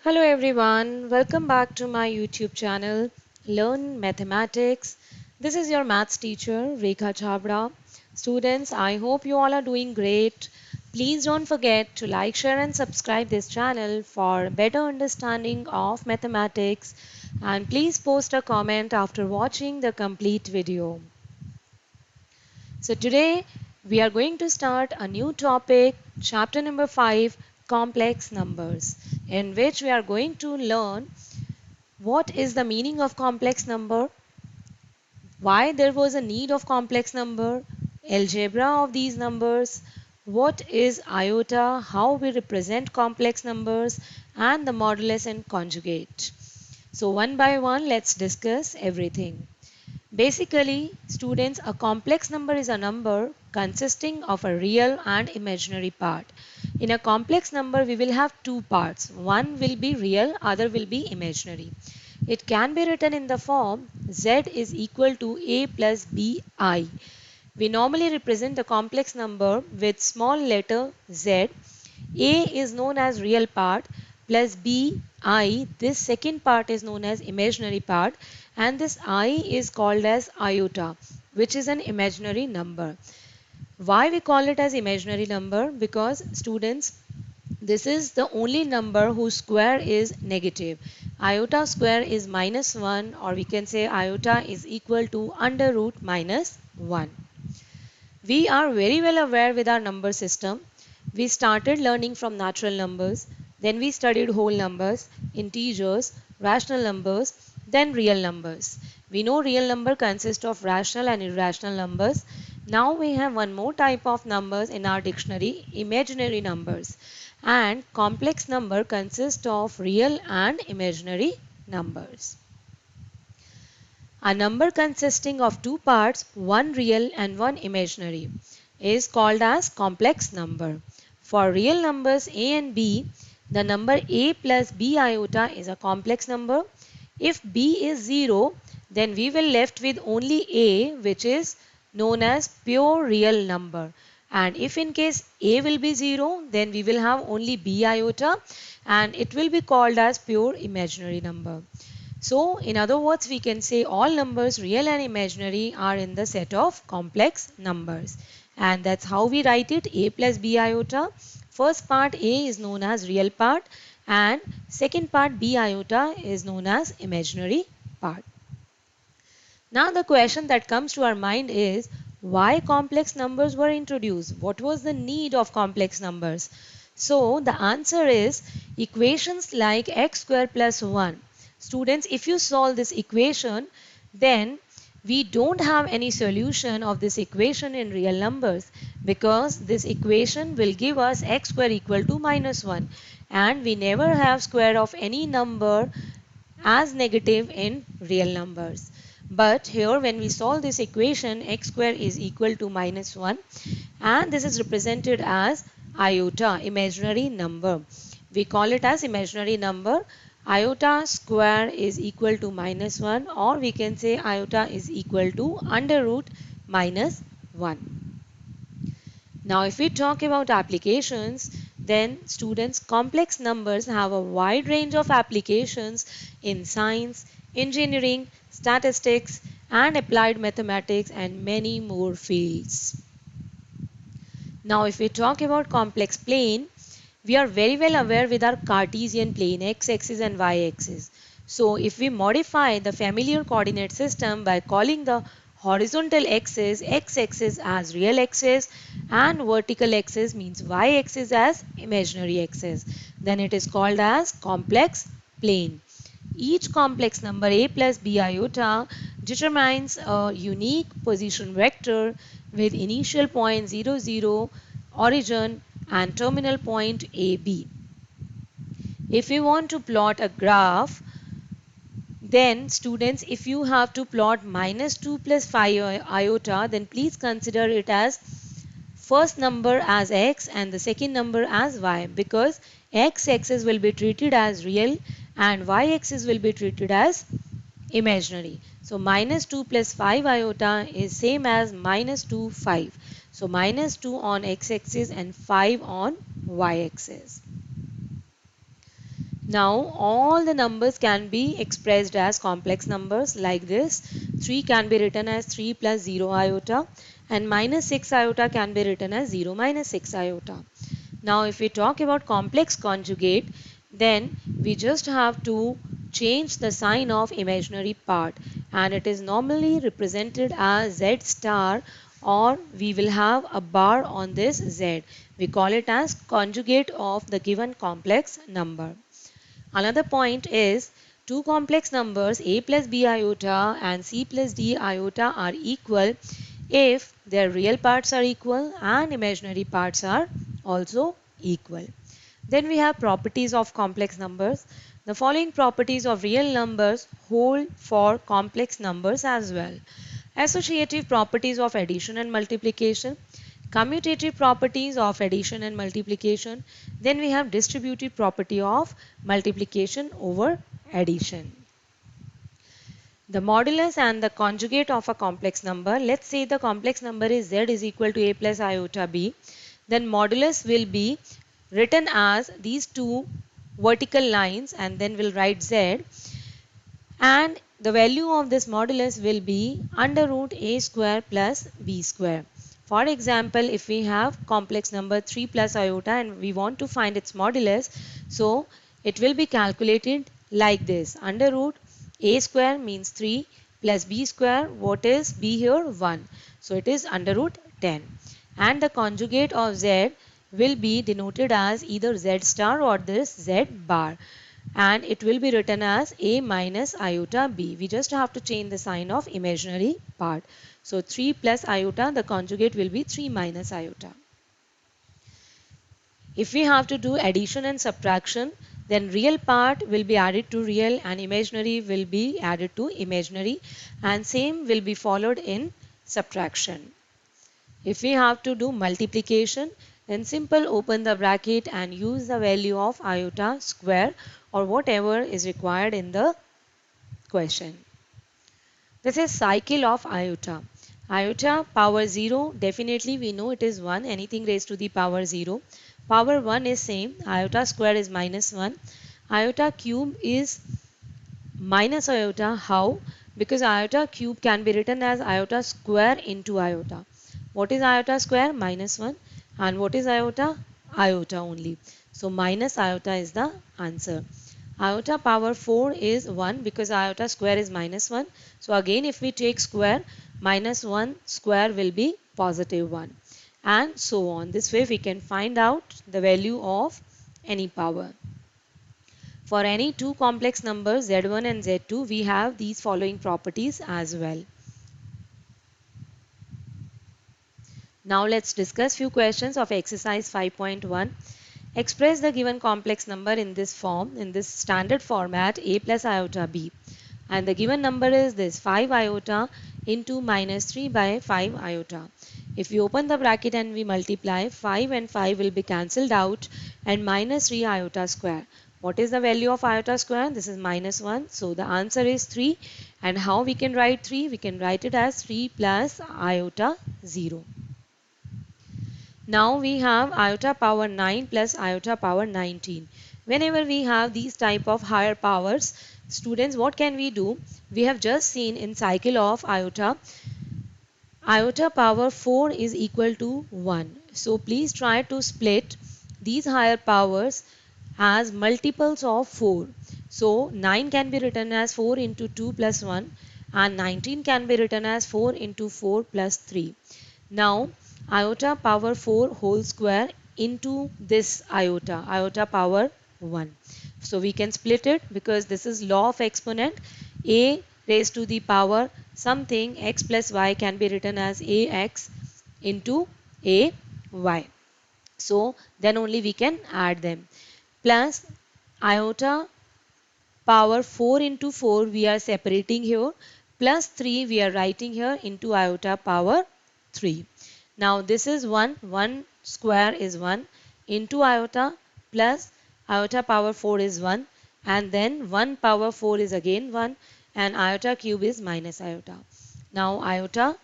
Hello everyone, welcome back to my YouTube channel Learn Mathematics. This is your maths teacher Rekha Chabra. Students, I hope you all are doing great. Please don't forget to like, share and subscribe this channel for better understanding of mathematics, and please post a comment after watching the complete video. So today we are going to start a new topic, chapter number 5, complex numbers, in which we are going to learn what is the meaning of complex number, why there was a need of complex number, algebra of these numbers, what is iota, how we represent complex numbers, and the modulus and conjugate. So one by one, let's discuss everything. Basically, students, a complex number is a number consisting of a real and imaginary part. In a complex number, we will have two parts. One will be real, other will be imaginary. It can be written in the form z is equal to a plus bi. We normally represent the complex number with small letter z. A is known as real part plus bi. This second part is known as imaginary part, and this I is called as iota, which is an imaginary number. Why we call it as imaginary number? Because students, this is the only number whose square is negative. Iota square is minus 1, or we can say iota is equal to under root minus 1. We are very well aware with our number system. We started learning from natural numbers, then we studied whole numbers, integers, rational numbers, then real numbers. We know real number consists of rational and irrational numbers. Now we have one more type of numbers in our dictionary, imaginary numbers. And complex number consists of real and imaginary numbers. A number consisting of two parts, one real and one imaginary, is called as complex number. For real numbers a and b, the number a plus b iota is a complex number. If b is 0, then we will left with only a, which is known as pure real number. And if in case a will be 0, then we will have only b iota, and it will be called as pure imaginary number. So, in other words, we can say all numbers, real and imaginary, are in the set of complex numbers. And that's how we write it, a plus b iota. First part a is known as real part, and second part b iota is known as imaginary part. Now the question that comes to our mind is, why complex numbers were introduced? What was the need of complex numbers? So the answer is equations like x square plus 1. Students, if you solve this equation, then we don't have any solution of this equation in real numbers, because this equation will give us x square equal to minus 1, and we never have square of any number as negative in real numbers. But here when we solve this equation, x square is equal to minus 1, and this is represented as iota, imaginary number. We call it as imaginary number. Iota square is equal to minus 1, or we can say iota is equal to under root minus 1. Now if we talk about applications, then students, complex numbers have a wide range of applications in science, engineering, statistics, and applied mathematics, and many more fields. Now if we talk about complex plane, we are very well aware with our Cartesian plane, x-axis and y-axis. So if we modify the familiar coordinate system by calling the horizontal axis x-axis as real axis, and vertical axis means y-axis as imaginary axis, then it is called as complex plane. Each complex number a plus b iota determines a unique position vector with initial point 0, 0, origin, and terminal point AB. If you want to plot a graph, then students, if you have to plot minus 2 plus 5 iota, then please consider it as first number as x and the second number as y, because x-axis will be treated as real and y-axis will be treated as imaginary. So minus 2 plus 5 iota is same as minus 2, 5. So minus 2 on x-axis and 5 on y-axis. Now all the numbers can be expressed as complex numbers like this. 3 can be written as 3 plus 0 iota, and minus 6 iota can be written as 0 minus 6 iota. Now if we talk about complex conjugate, then we just have to change the sign of imaginary part, and it is normally represented as Z star, or we will have a bar on this Z. We call it as conjugate of the given complex number. Another point is two complex numbers a plus b iota and c plus d iota are equal if their real parts are equal and imaginary parts are also equal. Then we have properties of complex numbers. The following properties of real numbers hold for complex numbers as well. Associative properties of addition and multiplication, commutative properties of addition and multiplication, then we have distributive property of multiplication over addition. The modulus and the conjugate of a complex number. Let's say the complex number is z is equal to a plus iota b. Then modulus will be written as these two vertical lines, and then we'll write z, and the value of this modulus will be under root a square plus b square. For example, if we have complex number 3 plus iota and we want to find its modulus, so it will be calculated like this. Under root a square means 3 plus b square, what is b here? 1. So it is under root 10. And the conjugate of z will be denoted as either z star or this z bar, and it will be written as a minus iota b. We just have to change the sign of imaginary part. So 3 plus iota, the conjugate will be 3 minus iota. If we have to do addition and subtraction, then real part will be added to real and imaginary will be added to imaginary, and same will be followed in subtraction. If we have to do multiplication, then simple open the bracket and use the value of iota square or whatever is required in the question. This is cycle of iota. Iota power 0, definitely we know it is 1, anything raised to the power 0. Power 1 is same, iota square is minus 1. Iota cube is minus iota. How? Because iota cube can be written as iota square into iota. What is iota square? Minus 1. And what is iota? Iota only. So minus iota is the answer. Iota power 4 is 1 because iota square is minus 1. So again if we take square, minus 1 square will be positive 1. And so on. This way we can find out the value of any power. For any two complex numbers z1 and z2, we have these following properties as well. Now let's discuss few questions of exercise 5.1. Express the given complex number in this form, in this standard format, a plus iota b. And the given number is this 5 iota into minus 3 by 5 iota. If we open the bracket and we multiply, 5 and 5 will be cancelled out and minus 3 iota square. What is the value of iota square? This is minus 1. So the answer is 3. And how we can write 3? We can write it as 3 plus iota 0. Now we have iota power 9 plus iota power 19. Whenever we have these type of higher powers, students, what can we do? We have just seen in cycle of iota, iota power 4 is equal to 1. So please try to split these higher powers as multiples of 4. So 9 can be written as 4 into 2 plus 1 and 19 can be written as 4 into 4 plus 3. Now iota power 4 whole square into this iota, iota power 1. So we can split it because this is law of exponent. A raised to the power something x plus y can be written as ax into ay. So then only we can add them. Plus iota power 4 into 4 we are separating here, plus 3 we are writing here into iota power 3. Now this is 1, 1 square is 1 into iota plus iota power 4 is 1, and then 1 power 4 is again 1, and iota cube is minus iota. Now iota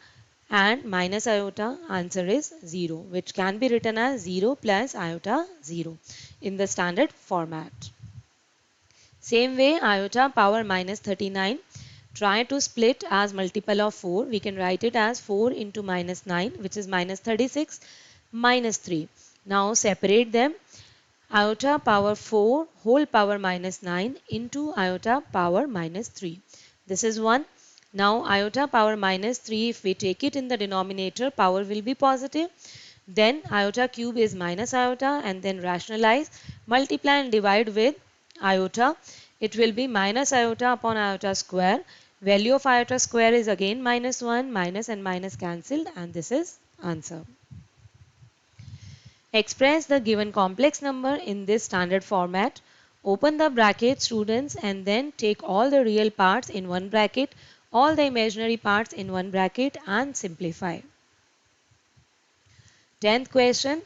and minus iota, answer is 0, which can be written as 0 plus iota 0 in the standard format. Same way, iota power minus 39. Try to split as multiple of 4. We can write it as 4 into minus 9, which is minus 36 minus 3. Now separate them. Iota power 4 whole power minus 9 into iota power minus 3. This is 1. Now iota power minus 3, if we take it in the denominator, power will be positive. Then iota cube is minus iota, and then rationalize, multiply and divide with iota. It will be minus iota upon iota square. Value of iota square is again minus 1, minus and minus cancelled, and this is answer. Express the given complex number in this standard format. Open the bracket, students, and then take all the real parts in one bracket, all the imaginary parts in one bracket, and simplify. 10th question,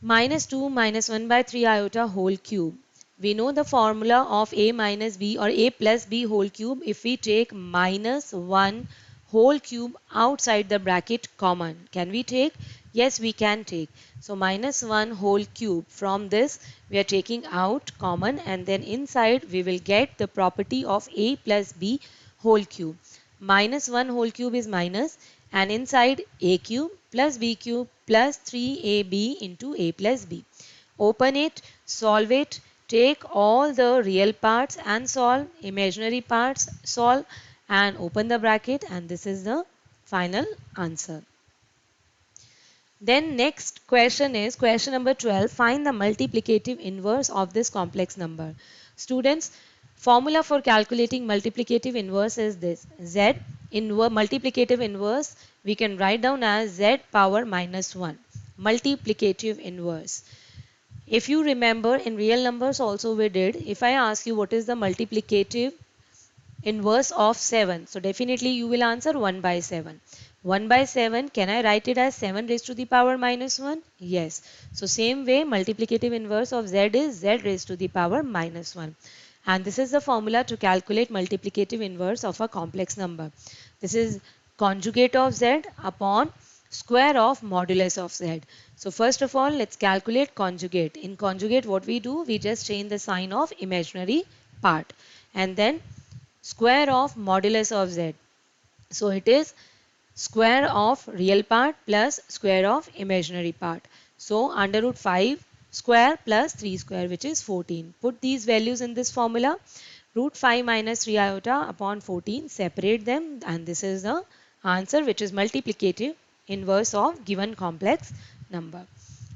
minus 2 minus 1 by 3 iota whole cube. We know the formula of a minus b or a plus b whole cube if we take minus 1 whole cube outside the bracket common. Can we take? Yes, we can take. So minus 1 whole cube, from this we are taking out common, and then inside we will get the property of a plus b whole cube. Minus 1 whole cube is minus, and inside a cube plus b cube plus 3ab into a plus b. Open it, solve it, take all the real parts and solve, imaginary parts solve, and open the bracket, and this is the final answer. Then next question is question number 12. Find the multiplicative inverse of this complex number. Students, formula for calculating multiplicative inverse is this. Z multiplicative inverse we can write down as z power minus 1. Multiplicative inverse. If you remember, in real numbers also we did. If I ask you what is the multiplicative inverse of 7, so definitely you will answer 1 by 7. 1 by 7, can I write it as 7 raised to the power minus 1? Yes. So same way, multiplicative inverse of z is z raised to the power minus 1. And this is the formula to calculate multiplicative inverse of a complex number. This is conjugate of z upon square of modulus of z. So first of all, let's calculate conjugate. In conjugate, what we do, we just change the sign of imaginary part, and then square of modulus of z. So it is square of real part plus square of imaginary part. So under root 5 square plus 3 square, which is 14. Put these values in this formula. Root 5 minus 3 iota upon 14. Separate them, and this is the answer, which is multiplicative inverse of given complex number.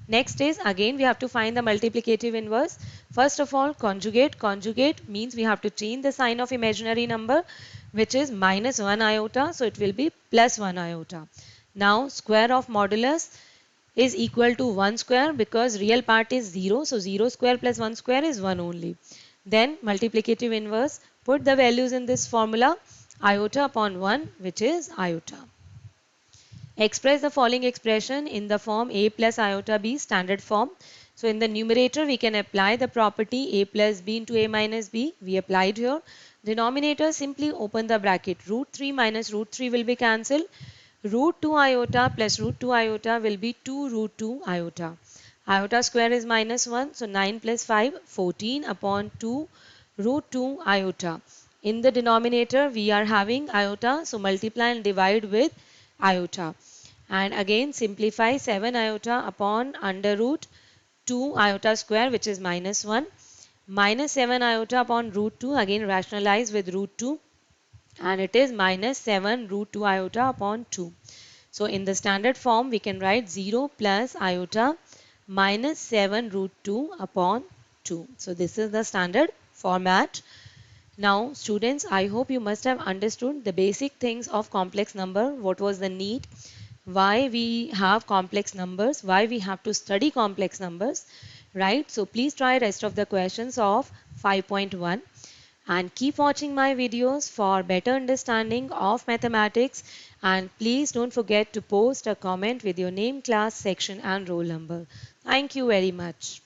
Next is, again we have to find the multiplicative inverse. First of all, conjugate. Conjugate means we have to change the sign of imaginary number, which is minus 1 iota, so it will be plus 1 iota. Now square of modulus is equal to 1 square, because real part is 0, so 0 square plus 1 square is 1 only. Then multiplicative inverse, put the values in this formula, iota upon 1, which is iota. Express the following expression in the form a plus iota b, standard form. So in the numerator we can apply the property a plus b into a minus b. We applied here. Denominator, simply open the bracket. Root 3 minus root 3 will be cancelled. Root 2 iota plus root 2 iota will be 2 root 2 iota. Iota square is minus 1, so 9 plus 5, 14 upon 2 root 2 iota. In the denominator we are having iota, so multiply and divide with iota. And again simplify, 7 iota upon under root 2 iota square, which is minus 1. Minus 7 iota upon root 2, again rationalize with root 2, and it is minus 7 root 2 iota upon 2. So in the standard form we can write 0 plus iota minus 7 root 2 upon 2. So this is the standard format. Now students, I hope you must have understood the basic things of complex number. What was the need, why we have complex numbers, why we have to study complex numbers, right? So please try rest of the questions of 5.1 and keep watching my videos for better understanding of mathematics, and please don't forget to post a comment with your name, class, section and roll number. Thank you very much.